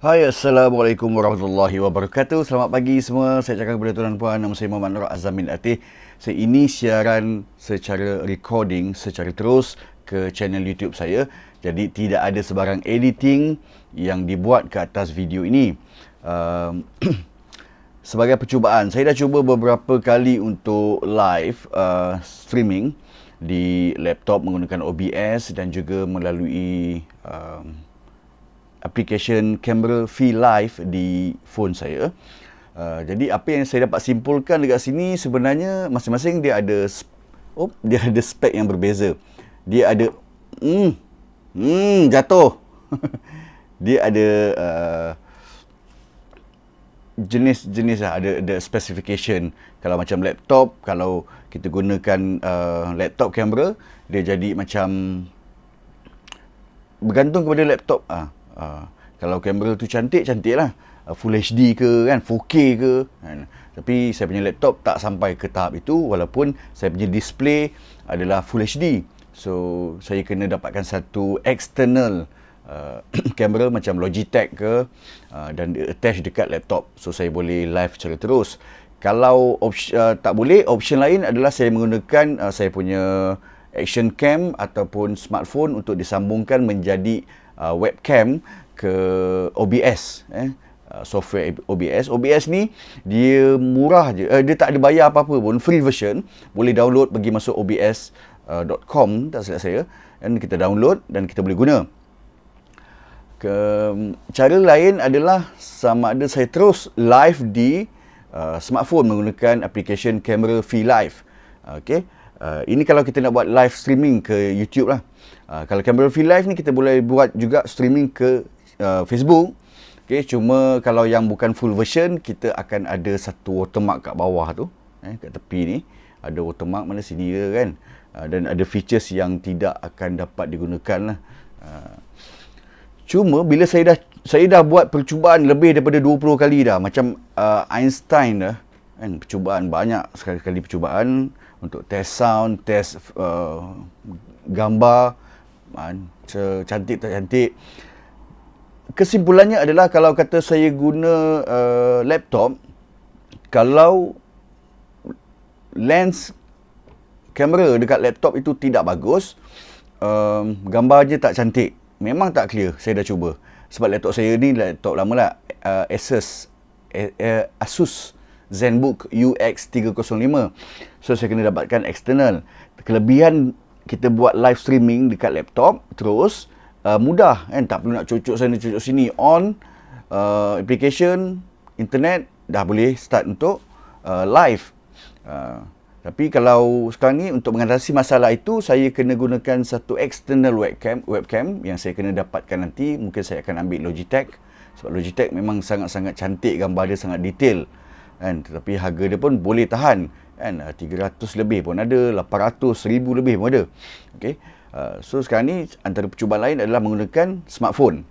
Hai, Assalamualaikum warahmatullahi wabarakatuh. Selamat pagi semua. Saya cakap kepada tuan puan, nama saya Muhammad Nur Azamin Atih. Ini siaran secara recording, secara terus ke channel YouTube saya. Jadi tidak ada sebarang editing yang dibuat ke atas video ini. Sebagai percubaan, saya dah cuba beberapa kali untuk live streaming di laptop menggunakan OBS dan juga melalui aplikasi kamera V-Live di phone saya. Jadi apa yang saya dapat simpulkan dekat sini sebenarnya masing-masing dia ada spek yang berbeza. Dia ada jatuh. Dia ada jenis-jenis lah, ada specification. Kalau macam laptop, kalau kita gunakan laptop kamera, dia jadi macam bergantung kepada laptop. Kalau kamera tu cantik lah, Full HD ke kan, 4K ke kan. Tapi saya punya laptop tak sampai ke tahap itu, walaupun saya punya display adalah Full HD. So saya kena dapatkan satu external kamera macam Logitech ke, dan attach dekat laptop, so saya boleh live secara terus. Kalau tak boleh, option lain adalah saya menggunakan saya punya action cam ataupun smartphone untuk disambungkan menjadi webcam ke OBS, software OBS. OBS ni dia murah je, dia tak ada bayar apa-apa pun, free version. Boleh download, pergi masuk obs.com tak silap saya, dan kita download dan kita boleh guna. Cara lain adalah sama ada saya terus live di smartphone menggunakan aplikasi kamera V-Live. Okey. Ini kalau kita nak buat live streaming ke YouTube lah. Kalau kamera V-Live ni kita boleh buat juga streaming ke Facebook. Okay, cuma kalau yang bukan full version, kita akan ada satu watermark kat bawah tu, kat tepi ni ada watermark mana sini ke kan, dan ada features yang tidak akan dapat digunakan lah. Cuma bila saya dah buat percubaan lebih daripada 20 kali dah, macam Einstein dah kan, percubaan banyak sekali percubaan untuk test sound, test gambar, cantik tak cantik. Kesimpulannya adalah kalau kata saya guna laptop, kalau lens kamera dekat laptop itu tidak bagus, gambar je tak cantik, memang tak clear. Saya dah cuba. Sebab laptop saya ni laptop lama lah, Asus ZenBook UX305. So saya kena dapatkan eksternal. Kelebihan kita buat live streaming dekat laptop terus mudah kan, tak perlu nak cucuk sana cucuk sini. On application internet dah boleh start untuk live. Tapi kalau sekarang ni untuk mengatasi masalah itu, saya kena gunakan satu external webcam yang saya kena dapatkan nanti. Mungkin saya akan ambil Logitech, sebab Logitech memang sangat-sangat cantik, gambar dia sangat detail kan, tetapi harga dia pun boleh tahan kan, 300 lebih pun ada, 800, 1000 lebih pun ada. Okey. So sekarang ni antara percubaan lain adalah menggunakan smartphone.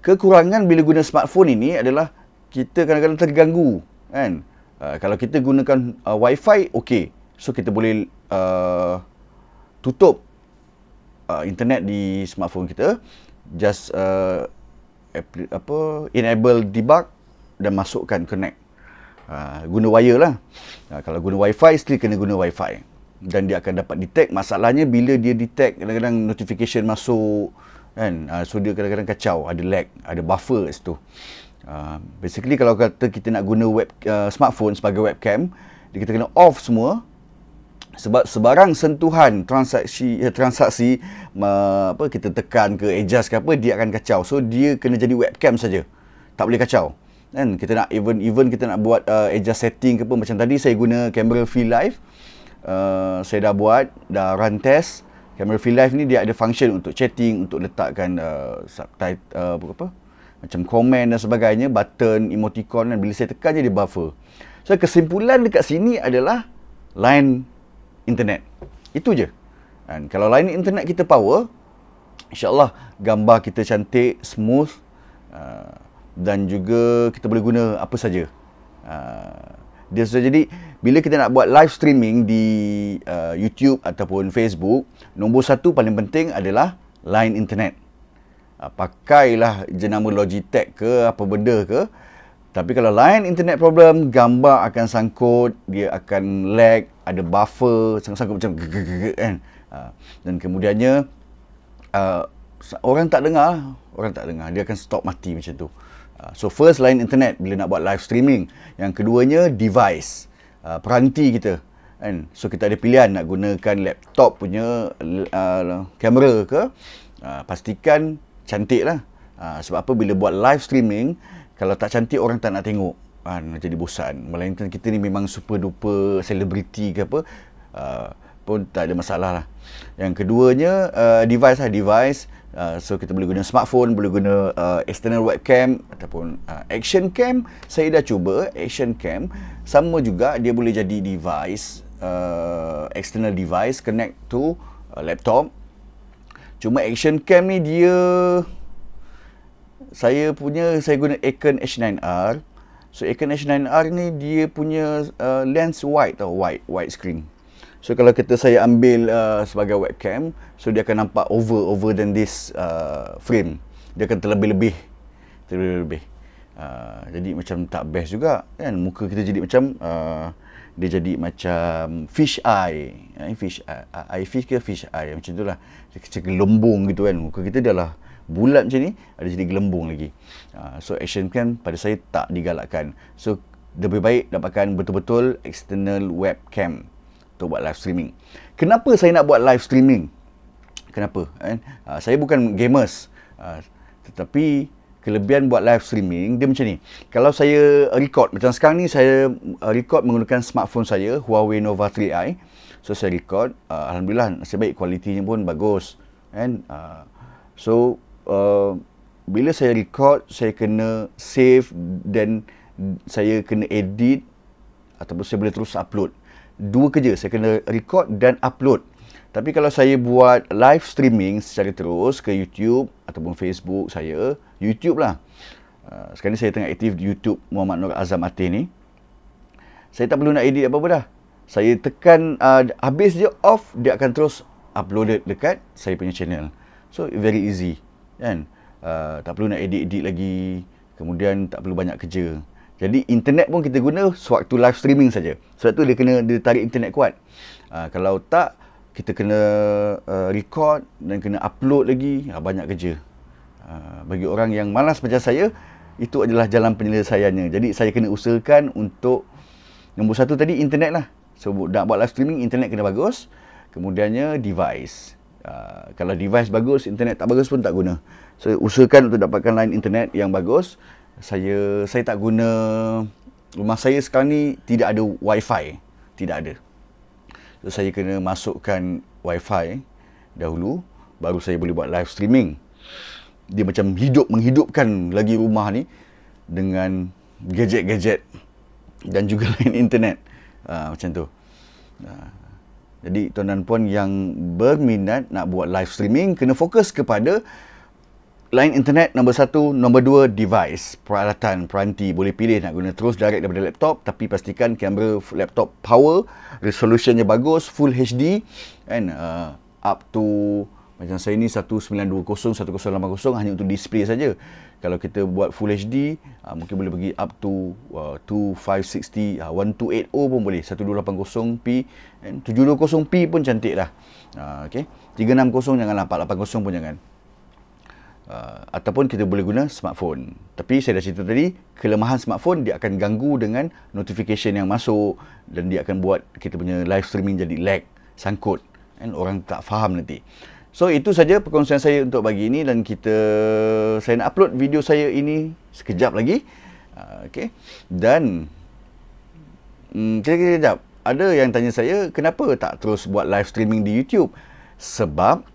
Kekurangan bila guna smartphone ini adalah kita kadang-kadang terganggu kan. Kalau kita gunakan Wi-Fi, okey, so kita boleh tutup internet di smartphone kita, just enable debug dan masukkan connect. Guna wire lah. Kalau guna Wi-Fi, still kena guna Wi-Fi, dan dia akan dapat detect. Masalahnya bila dia detect, kadang-kadang notification masuk kan, so dia kadang-kadang kacau, ada lag, ada buffer kat situ. Basically kalau kata kita nak guna smartphone sebagai webcam, kita kena off semua, sebab sebarang sentuhan transaksi kita tekan ke adjust ke apa, dia akan kacau. So dia kena jadi webcam saja, tak boleh kacau kan. Kita nak even kita nak buat adjust setting ke apa, macam tadi saya guna kamera V-Live, saya dah buat, dah run test. Kamera V-Live ni dia ada function untuk chatting, untuk letakkan subtitle macam komen dan sebagainya, button, emoticon, dan bila saya tekan je dia buffer. So kesimpulan dekat sini adalah line internet. Itu je. Dan kalau line internet kita power, insya-Allah gambar kita cantik, smooth, dan juga kita boleh guna apa saja. Dia sudah jadi, bila kita nak buat live streaming di YouTube ataupun Facebook, nombor satu paling penting adalah line internet. pakailah jenama Logitech ke apa benda ke. Tapi kalau line internet problem, gambar akan sangkut, dia akan lag, ada buffer, sangkut macam kan. Dan kemudiannya orang tak dengar, dia akan stop mati macam tu. So first, line internet bila nak buat live streaming. Yang keduanya, device, peranti kita kan. So kita ada pilihan nak gunakan laptop punya kamera ke, pastikan cantik lah. Sebab apa, bila buat live streaming, kalau tak cantik orang tak nak tengok kan, jadi bosan. Melainkan kita ni memang super duper selebriti ke apa, pun tak ada masalah lah. Yang keduanya, device. So kita boleh guna smartphone, boleh guna external webcam ataupun action cam. Saya dah cuba action cam, sama juga dia boleh jadi device, external device connect to laptop. Cuma action cam ni dia, saya guna Icon H9R. So Icon H9R ni dia punya lens wide tau, wide screen. So kalau saya ambil sebagai webcam, so dia akan nampak over than this frame. Dia akan terlebih-lebih. Jadi macam tak best juga kan, muka kita jadi macam dia jadi macam fish eye. Fish ke fish eye macam itulah. Dia macam gelembung gitu kan. Muka kita dah lah bulat macam ni, ada jadi gelembung lagi. So action cam pada saya tak digalakkan. So lebih baik dapatkan betul-betul external webcam untuk buat live streaming. Kenapa saya nak buat live streaming? Kenapa? Saya bukan gamers, tetapi kelebihan buat live streaming dia macam ni. Kalau saya record, macam sekarang ni saya record menggunakan smartphone saya, Huawei Nova 3i. So saya record, alhamdulillah nasib baik kualitinya pun bagus kan. So bila saya record, saya kena save dan saya kena edit ataupun saya boleh terus upload. Dua kerja, saya kena record dan upload. Tapi kalau saya buat live streaming secara terus ke YouTube ataupun Facebook saya, YouTube lah. Sekarang ni saya tengah aktif di YouTube Muhammad Nur Azam Atih ni. Saya tak perlu nak edit apa-apa dah. Saya tekan habis je off, dia akan terus uploaded dekat saya punya channel. So very easy kan. Tak perlu nak edit lagi, kemudian tak perlu banyak kerja. Jadi internet pun kita guna sewaktu live streaming saja. Sebab tu dia tarik internet kuat. Kalau tak, kita kena record dan kena upload lagi, banyak kerja. Bagi orang yang malas macam saya, itu adalah jalan penyelesaiannya. Jadi saya kena usahakan untuk nombor satu tadi, internet lah. So nak buat live streaming, internet kena bagus. Kemudiannya device. Kalau device bagus, internet tak bagus pun tak guna. So usahakan untuk dapatkan line internet yang bagus. Saya tak guna, rumah saya sekarang ni tidak ada wifi. Tidak ada. So saya kena masukkan wifi dahulu, baru saya boleh buat live streaming. Dia macam menghidupkan lagi rumah ni dengan gadget-gadget dan juga line internet. Macam tu. Jadi tuan dan puan yang berminat nak buat live streaming, kena fokus kepada line internet nombor satu, nombor dua device, peralatan, peranti. Boleh pilih nak guna terus direct daripada laptop, tapi pastikan kamera laptop power, resolutionnya bagus, full HD and up to, macam saya ni 1920, 1080 hanya untuk display saja. Kalau kita buat full HD, mungkin boleh pergi up to 2560, 1280 pun boleh, 1280p and 720p pun cantik dah. Okay, 360 janganlah, 480 pun jangan. Ataupun kita boleh guna smartphone. Tapi saya dah cerita tadi, kelemahan smartphone, dia akan ganggu dengan notification yang masuk dan dia akan buat kita punya live streaming jadi lag, sangkut kan, orang tak faham nanti. So itu saja perkongsian saya untuk pagi ini, dan saya nak upload video saya ini sekejap lagi. Okay. Dan kejap, ada yang tanya saya kenapa tak terus buat live streaming di YouTube. Sebab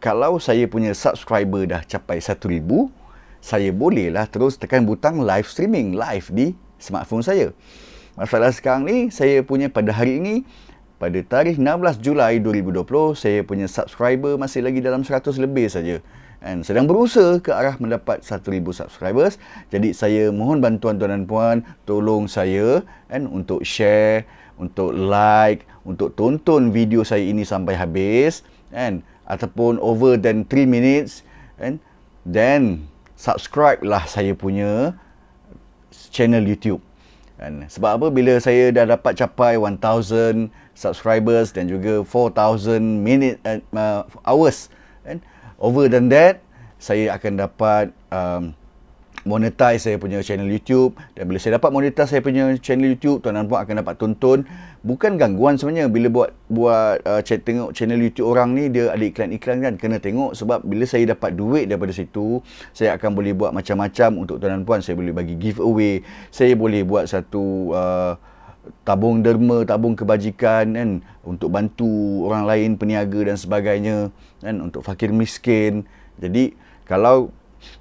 kalau saya punya subscriber dah capai 1,000, saya bolehlah terus tekan butang live streaming, live di smartphone saya. Masalah sekarang ni, saya punya pada hari ini, pada tarikh 16 Julai 2020, saya punya subscriber masih lagi dalam 100 lebih saja. Dan sedang berusaha ke arah mendapat 1,000 subscribers. Jadi saya mohon bantuan tuan dan puan, tolong saya untuk share, untuk like, untuk tonton video saya ini sampai habis. ataupun over than 3 minutes, kan, then subscribe lah saya punya channel YouTube. Kan? Sebab apa? Bila saya dah dapat capai 1000 subscribers dan juga 4000 hours, kan? Over than that, saya akan dapat monetize saya punya channel YouTube. Dan bila saya dapat monetize saya punya channel YouTube, tuan-tuan puan akan dapat tonton. Bukan gangguan sebenarnya bila buat tengok channel YouTube orang ni, dia ada iklan-iklan kan. Kena tengok, sebab bila saya dapat duit daripada situ, saya akan boleh buat macam-macam untuk tuan-tuan puan. Saya boleh bagi giveaway, saya boleh buat satu tabung derma, tabung kebajikan, kan, untuk bantu orang lain, peniaga dan sebagainya, kan, untuk fakir miskin. Jadi kalau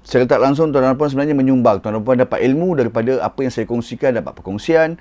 secara tak langsung tuan-tuan puan sebenarnya menyumbang, tuan-tuan puan dapat ilmu daripada apa yang saya kongsikan, dapat perkongsian.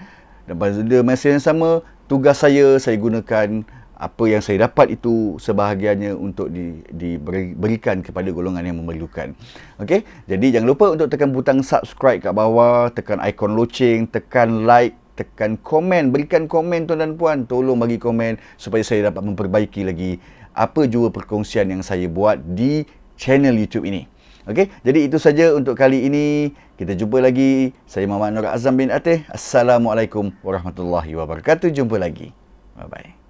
Dan pada masa yang sama, tugas saya gunakan apa yang saya dapat itu sebahagiannya untuk diberikan kepada golongan yang memerlukan. Okey, jadi jangan lupa untuk tekan butang subscribe kat bawah, tekan ikon loceng, tekan like, tekan komen, berikan komen tuan-tuan puan, tolong bagi komen supaya saya dapat memperbaiki lagi apa jua perkongsian yang saya buat di channel YouTube ini. Okey, jadi itu saja untuk kali ini. Kita jumpa lagi. Saya Muhammad Nur Azam bin Ateh. Assalamualaikum warahmatullahi wabarakatuh. Jumpa lagi. Bye-bye.